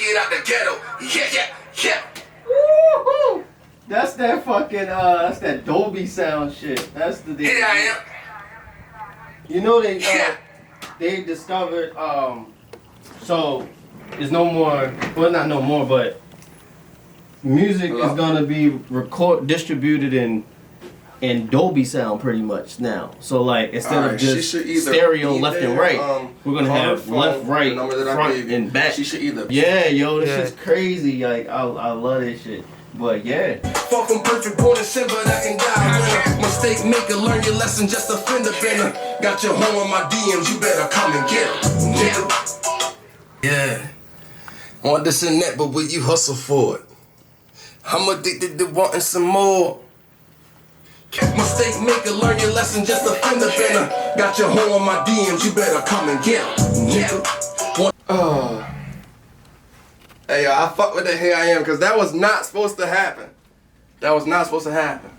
kid out the ghetto. Yeah. Woo-hoo. That's that fucking, that's that Dolby sound shit. That's the Here I am. You know they discovered, so there's no more, well not no more, but music is gonna be distributed in Dolby sound pretty much now. So like instead of just stereo left and right, we're gonna have left, right, front, and back. She should either. Yeah, yo, this shit's crazy. Like I love this shit. But yeah. Far from perfect, born in sin, but I can die winner. Mistake maker, learn your lesson, just a fender bender. Got your home on my DMs, you better come and get them. Yeah. Want this and that, but will you hustle for it? I'm addicted to wanting some more. Mistake maker, learn your lesson, just a fender bender. Got your home on my DMs, you better come and get them. Hey, yo, I fuck with the Here I Am, because that was not supposed to happen. That was not supposed to happen.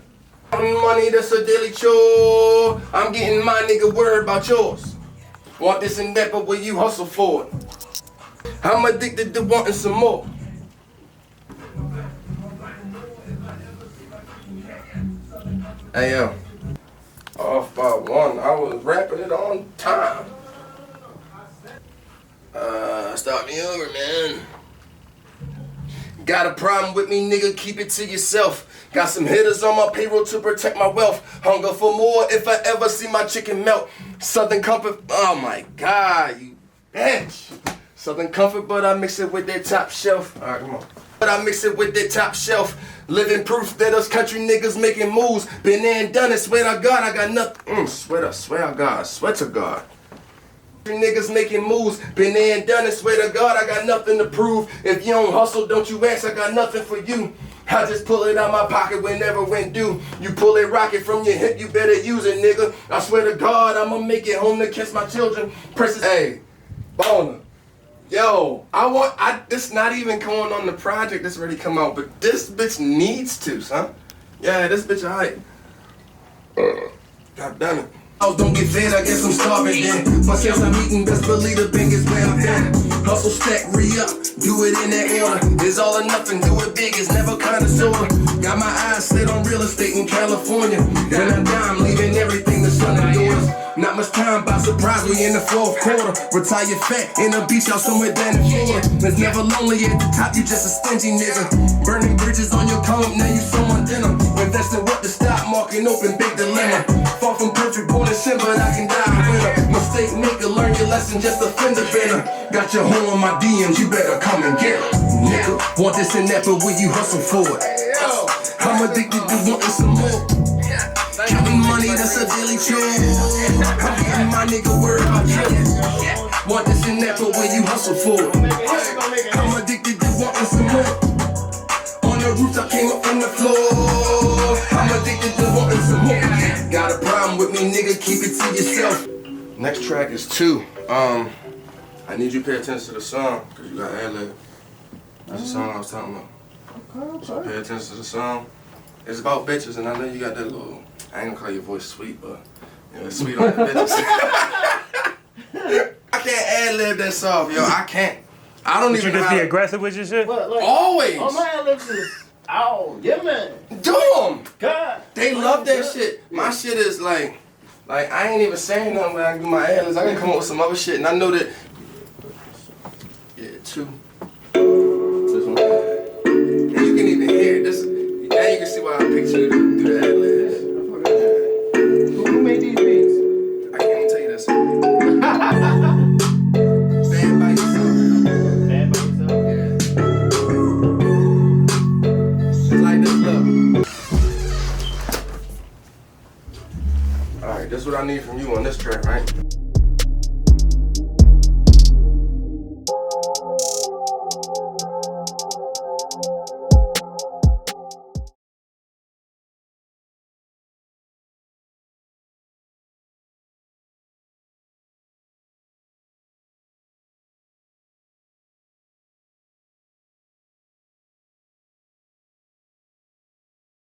Money, that's a daily chore. I'm getting my nigga worried about yours. Want this and that, but will you hustle for it? I'm addicted to wanting some more. Hey, yo. Off by one. I was rapping it on time. Start me over, man. Got a problem with me, nigga, keep it to yourself. Got some hitters on my payroll to protect my wealth. Hunger for more if I ever see my chicken melt. Southern Comfort, oh my God, you bitch. Southern Comfort, but I mix it with that top shelf. All right, come on. But I mix it with that top shelf. Living proof that us country niggas making moves. Been there and done it, swear to God, I got nothing. Swear to God. Niggas making moves, been there and done it, swear to God, I got nothing to prove. If you don't hustle, don't you ask, I got nothing for you. I just pull it out my pocket whenever when due. You pull it rocket from your hip, you better use it, nigga. I swear to God, I'ma make it home to kiss my children. Princess, hey, Boner. Yo, this not even going on the project that's already come out, but this bitch needs to, son. Yeah, this bitch alright. God damn it. Oh, don't get fed, I guess I'm starving then. But since I'm eating, best believe the bank is where I'm at. Hustle, stack, re-up, do it in that order. It's all or nothing, do it big, it's never kinda sorta. Got my eyes set on real estate in California. When I'm down, leaving everything to son and daughters. Not much time, by surprise, we in the fourth quarter. Retire fat, in a beach house somewhere down in Florida. It's never lonely at the top, you just a stingy nigga. Burning bridges on your comb, now you someone dinner. Investing what the stock market, open big dilemma. Far from perfect, born in sin, but I can die winner. Mistake maker, learn your lesson, just a fender bender. Got your home on my DMs, you better come and get it, nigga. Want this and that, but will you hustle for it? I'm addicted to wanting some more. Counting money, that's a daily chore. I'm getting my nigga word about yours. Want this and that, but will you hustle for it? I'm addicted to wanting some more. On the roof, I came up from the floor. I'm addicted to wanting some more. Got a problem with me, nigga, keep it to yourself. Next track is 2. I need you to pay attention to the song, because you got ad-lib. That's the song I was talking about. So pay attention to the song. It's about bitches, and I know you got that little, I ain't gonna call your voice sweet, but you know, it's sweet on the bitches. I can't ad-lib that soft, yo. I can't. I don't even you just be aggressive with your shit? But, like, always. All my ad-libs is, yeah, man. Do them. God. They love that shit. My shit is like I ain't even saying nothing when I do my ad-libs. I can come up with some other shit, and I know that. Yeah, 2. This one. And you can even hear this. Now you can see why I picked you to do the ad-libs. Who made these beats? I can't tell you that song. Stand by yourself. Stand by yourself? Yeah. It's like this, look. Alright, this is what I need from you on this track, right?